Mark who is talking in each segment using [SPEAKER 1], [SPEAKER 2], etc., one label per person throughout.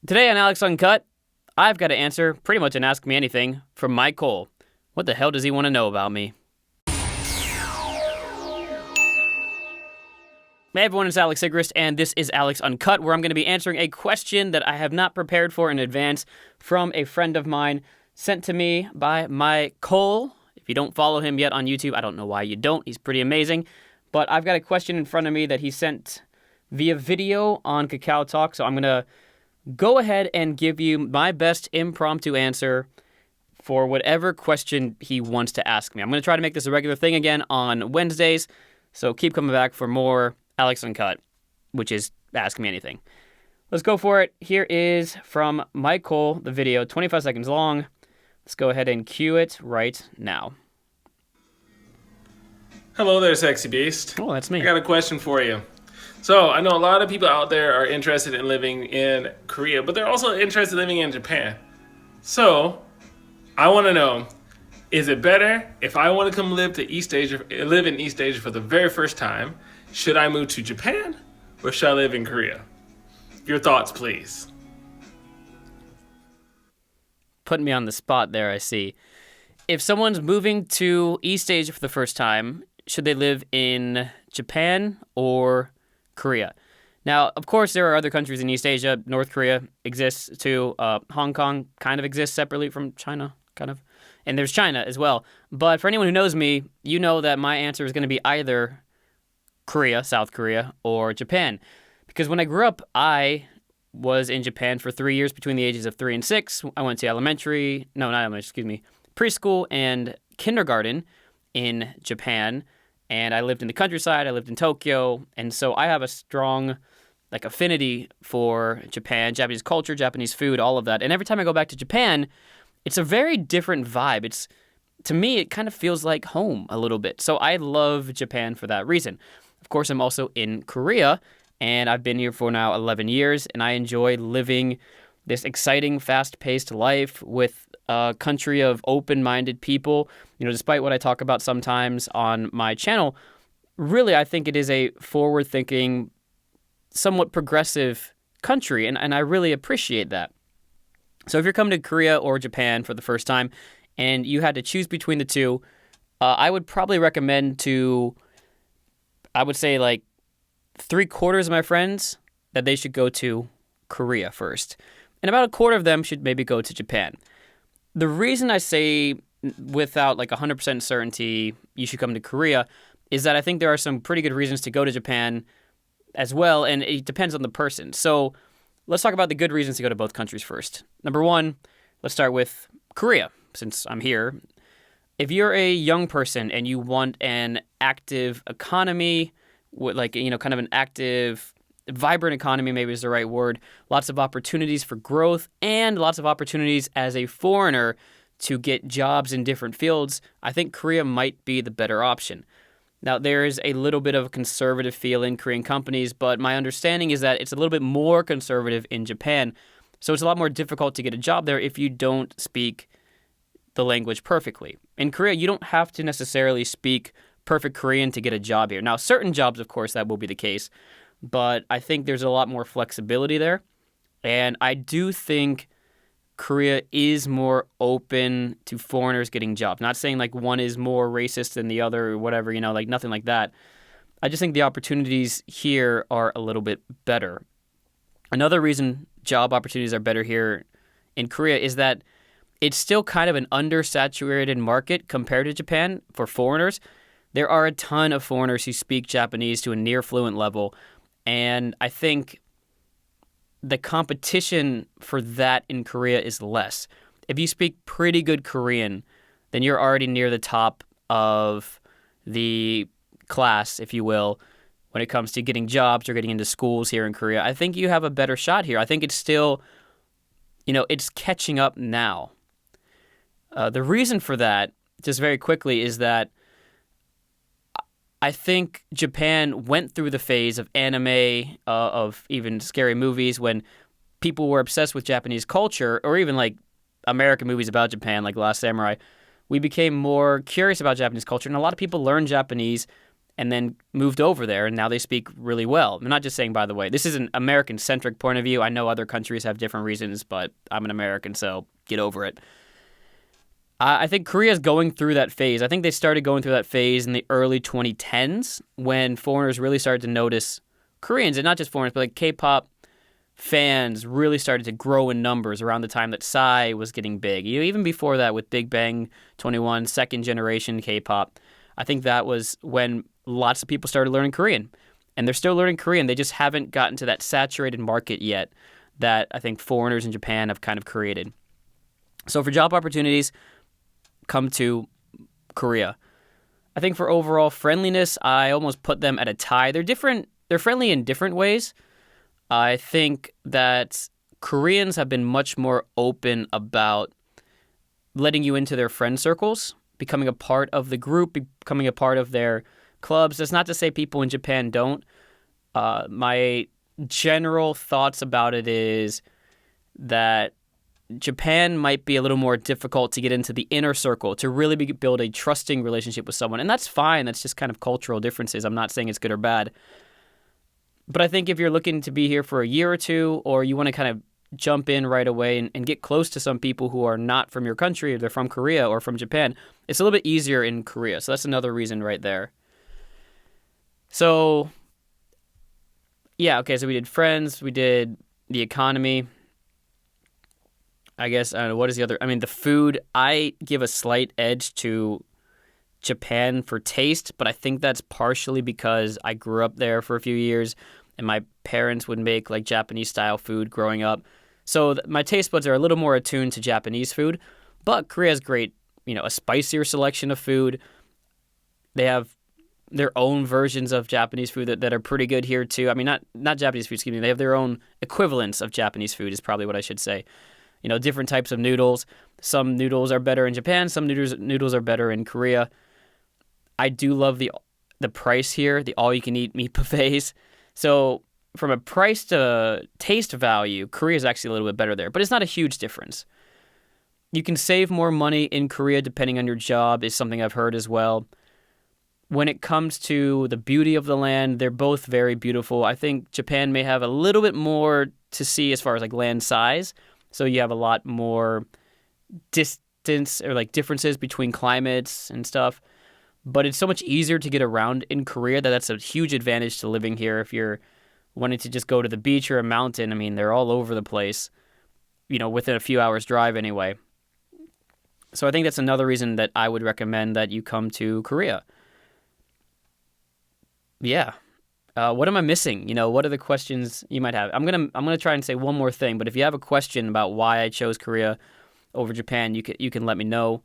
[SPEAKER 1] Today on Alex Uncut, I've got to answer pretty much an Ask Me Anything from Mikole. What the hell does he want to know about me? Hey everyone, it's Alex Sigrist, and this is Alex Uncut, where I'm going to be answering a question that I have not prepared for in advance from a friend of mine sent to me by Mikole. If you don't follow him yet on YouTube, I don't know why you don't. He's pretty amazing. But I've got a question in front of me that he sent via video on Kakao Talk, so I'm going to go ahead and give you my best impromptu answer for whatever question he wants to ask me. I'm going to try to make this a regular thing again on Wednesdays, so keep coming back for more Alex Uncut, which is Ask Me Anything. Let's go for it. Here is from Mikole, the video, 25 seconds long. Let's go ahead and cue it right now.
[SPEAKER 2] Hello there, sexy beast.
[SPEAKER 1] Oh, that's me.
[SPEAKER 2] I got a question for you. So, I know a lot of people out there are interested in living in Korea, but they're also interested in living in Japan. So, I want to know, is it better if I want to come live in East Asia for the very first time? Should I move to Japan or should I live in Korea? Your thoughts, please.
[SPEAKER 1] Putting me on the spot there, I see. If someone's moving to East Asia for the first time, should they live in Japan or Korea? Now, of course, there are other countries in East Asia. North Korea exists too. Hong Kong kind of exists separately from China, kind of. And there's China as well. But for anyone who knows me, you know that my answer is going to be either Korea, South Korea, or Japan. Because when I grew up, I was in Japan for 3 years between the ages of 3 and 6. I went to preschool and kindergarten in Japan. And I lived in the countryside, I lived in Tokyo, and so I have a strong affinity for Japan, Japanese culture, Japanese food, all of that. And every time I go back to Japan, it's a very different vibe. To me, it kind of feels like home a little bit. So I love Japan for that reason. Of course, I'm also in Korea, and I've been here for now 11 years, and I enjoy living this exciting, fast-paced life with a country of open-minded people. You know, despite what I talk about sometimes on my channel, really I think it is a forward-thinking, somewhat progressive country, and I really appreciate that. So if you're coming to Korea or Japan for the first time and you had to choose between the two, I would probably recommend I would say 3/4 of my friends that they should go to Korea first. And about a quarter of them should maybe go to Japan. The reason I say without 100% certainty you should come to Korea is that I think there are some pretty good reasons to go to Japan as well, and it depends on the person. So let's talk about the good reasons to go to both countries first. Number one, let's start with Korea, since I'm here. If you're a young person and you want an active economy, with kind of an active, vibrant economy maybe is the right word, lots of opportunities for growth and lots of opportunities as a foreigner to get jobs in different fields, I think Korea might be the better option. Now, there is a little bit of a conservative feel in Korean companies, but my understanding is that it's a little bit more conservative in Japan, so it's a lot more difficult to get a job there if you don't speak the language perfectly. In Korea, you don't have to necessarily speak perfect Korean to get a job here. Now, certain jobs, of course, that will be the case, but I think there's a lot more flexibility there. And I do think Korea is more open to foreigners getting jobs. Not saying one is more racist than the other or whatever, nothing like that. I just think the opportunities here are a little bit better. Another reason job opportunities are better here in Korea is that it's still kind of an undersaturated market compared to Japan for foreigners. There are a ton of foreigners who speak Japanese to a near fluent level, and I think the competition for that in Korea is less. If you speak pretty good Korean, then you're already near the top of the class, if you will, when it comes to getting jobs or getting into schools here in Korea. I think you have a better shot here. I think it's still, it's catching up now. The reason for that, just very quickly, is that I think Japan went through the phase of anime, of even scary movies, when people were obsessed with Japanese culture, or even American movies about Japan, like Last Samurai. We became more curious about Japanese culture, and a lot of people learned Japanese and then moved over there, and now they speak really well. I'm not just saying, by the way, this is an American-centric point of view. I know other countries have different reasons, but I'm an American, so get over it. I think Korea's going through that phase. I think they started going through that phase in the early 2010s when foreigners really started to notice Koreans, and not just foreigners, but like K-pop fans really started to grow in numbers around the time that Psy was getting big. Even before that with Big Bang 21, second generation K-pop. I think that was when lots of people started learning Korean. And they're still learning Korean. They just haven't gotten to that saturated market yet that I think foreigners in Japan have kind of created. So for job opportunities, come to Korea. I think for overall friendliness, I almost put them at a tie. They're friendly in different ways. I think that Koreans have been much more open about letting you into their friend circles, becoming a part of the group, becoming a part of their clubs. That's not to say people in Japan don't. My general thoughts about it is that Japan might be a little more difficult to get into the inner circle, to really build a trusting relationship with someone. And that's fine. That's just kind of cultural differences. I'm not saying it's good or bad. But I think if you're looking to be here for a year or two, or you want to kind of jump in right away and get close to some people who are not from your country, or they're from Korea or from Japan, it's a little bit easier in Korea. So that's another reason right there. So, yeah, okay, so we did friends, we did the economy. I guess, I don't know, what is the other? I mean, the food, I give a slight edge to Japan for taste, but I think that's partially because I grew up there for a few years and my parents would make like Japanese style food growing up. So my taste buds are a little more attuned to Japanese food, but Korea has great, a spicier selection of food. They have their own versions of Japanese food that are pretty good here too. I mean, not Japanese food, excuse me. They have their own equivalents of Japanese food is probably what I should say. Different types of noodles. Some noodles are better in Japan. Some noodles are better in Korea. I do love the price here, the all-you-can-eat meat buffets. So from a price to taste value, Korea is actually a little bit better there. But it's not a huge difference. You can save more money in Korea depending on your job is something I've heard as well. When it comes to the beauty of the land, they're both very beautiful. I think Japan may have a little bit more to see as far as like land size. So you have a lot more distance or like differences between climates and stuff. But it's so much easier to get around in Korea that's a huge advantage to living here. If you're wanting to just go to the beach or a mountain, I mean, they're all over the place, within a few hours drive anyway. So I think that's another reason that I would recommend that you come to Korea. Yeah. What am I missing? What are the questions you might have? I'm gonna try and say one more thing, but if you have a question about why I chose Korea over Japan, you can let me know.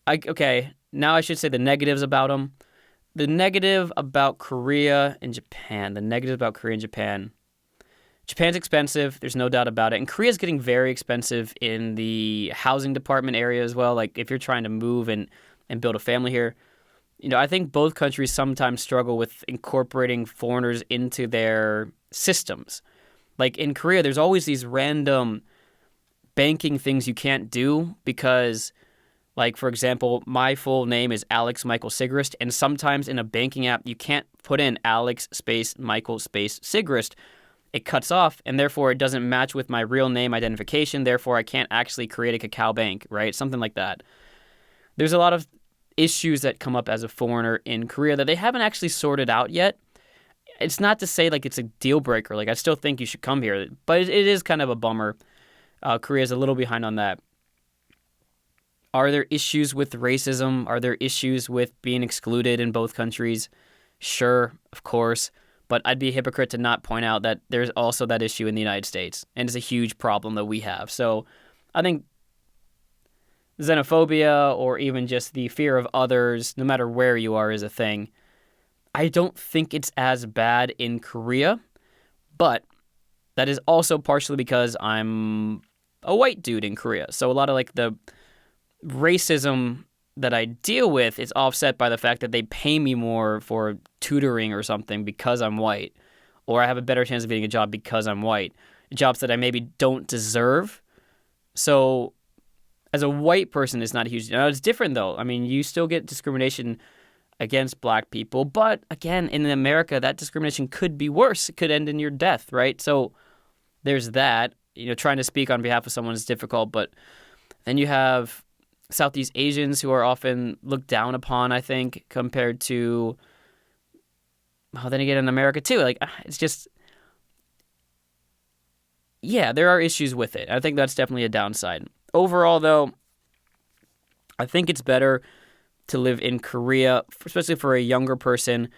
[SPEAKER 1] Okay, now I should say the negatives about them. The negative about Korea and Japan. Japan's expensive. There's no doubt about it. And Korea's getting very expensive in the housing department area as well. Like if you're trying to move and build a family here. I think both countries sometimes struggle with incorporating foreigners into their systems. Like in Korea, there's always these random banking things you can't do because, like, for example, my full name is Alex Michael Sigrist, and sometimes in a banking app, you can't put in Alex space Michael space Sigrist. It cuts off, and therefore it doesn't match with my real name identification. Therefore, I can't actually create a Kakao bank, right? Something like that. There's a lot of issues that come up as a foreigner in Korea that they haven't actually sorted out yet. It's not to say like it's a deal breaker. Like I still think you should come here, but it is kind of a bummer. Korea's a little behind on that. Are there issues with racism? Are there issues with being excluded in both countries? Sure, of course. But I'd be a hypocrite to not point out that there's also that issue in the United States, and it's a huge problem that we have. So I think xenophobia or even just the fear of others, no matter where you are, is a thing. I don't think it's as bad in Korea, but that is also partially because I'm a white dude in Korea. So a lot of like the racism that I deal with is offset by the fact that they pay me more for tutoring or something because I'm white, or I have a better chance of getting a job because I'm white, jobs that I maybe don't deserve. So as a white person, it's not a huge deal. Now, it's different, though. I mean, you still get discrimination against black people. But, again, in America, that discrimination could be worse. It could end in your death, right? So there's that. Trying to speak on behalf of someone is difficult. But then you have Southeast Asians who are often looked down upon, I think, compared to, well, then again, in America, too. Like, it's just, yeah, there are issues with it. I think that's definitely a downside. Overall, though, I think it's better to live in Korea, especially for a younger person.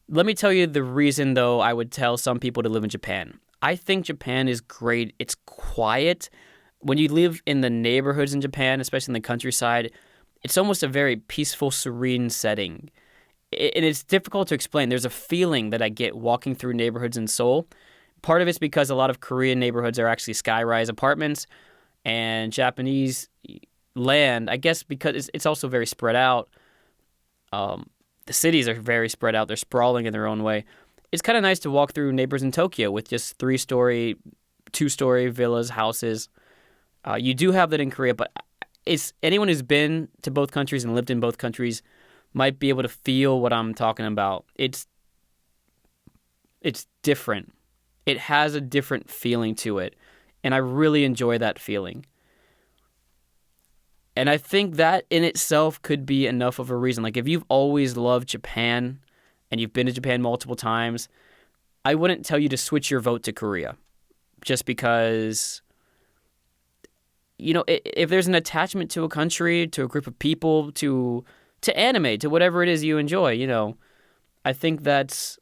[SPEAKER 1] Let me tell you the reason, though, I would tell some people to live in Japan. I think Japan is great. It's quiet. When you live in the neighborhoods in Japan, especially in the countryside, it's almost a very peaceful, serene setting. And it's difficult to explain. There's a feeling that I get walking through neighborhoods in Seoul. Part of it's because a lot of Korean neighborhoods are actually sky-rise apartments, and Japanese land, I guess because it's also very spread out. The cities are very spread out. They're sprawling in their own way. It's kind of nice to walk through neighbors in Tokyo with just 3-story, 2-story villas, houses. You do have that in Korea, but it's anyone who's been to both countries and lived in both countries might be able to feel what I'm talking about. It's different. It has a different feeling to it, and I really enjoy that feeling. And I think that in itself could be enough of a reason. Like, if you've always loved Japan and you've been to Japan multiple times, I wouldn't tell you to switch your vote to Korea just because, if there's an attachment to a country, to a group of people, to anime, to whatever it is you enjoy, I think that's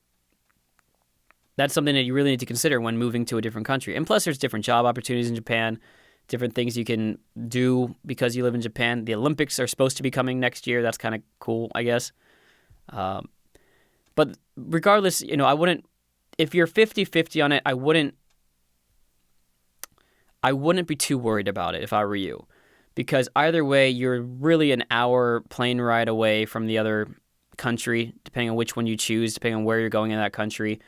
[SPEAKER 1] something that you really need to consider when moving to a different country. And plus, there's different job opportunities in Japan, different things you can do because you live in Japan. The Olympics are supposed to be coming next year. That's kind of cool, I guess. But regardless, I wouldn't, if you're 50-50 on it, I wouldn't be too worried about it if I were you. Because either way, you're really an hour plane ride away from the other country, depending on which one you choose, depending on where you're going in that country.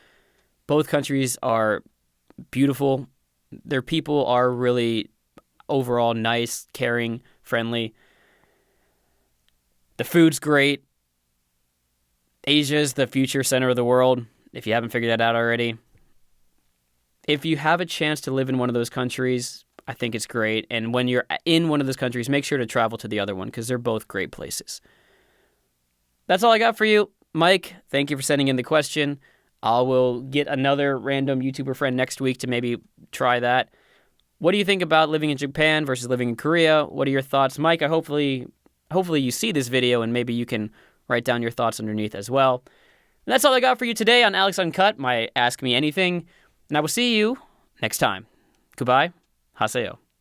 [SPEAKER 1] Both countries are beautiful. Their people are really overall nice, caring, friendly. The food's great. Asia's the future center of the world, if you haven't figured that out already. If you have a chance to live in one of those countries, I think it's great. And when you're in one of those countries, make sure to travel to the other one because they're both great places. That's all I got for you. Mike, thank you for sending in the question. I will get another random YouTuber friend next week to maybe try that. What do you think about living in Japan versus living in Korea? What are your thoughts? Mike, hopefully you see this video and maybe you can write down your thoughts underneath as well. And that's all I got for you today on Alex Uncut, my Ask Me Anything. And I will see you next time. Goodbye. Haseo.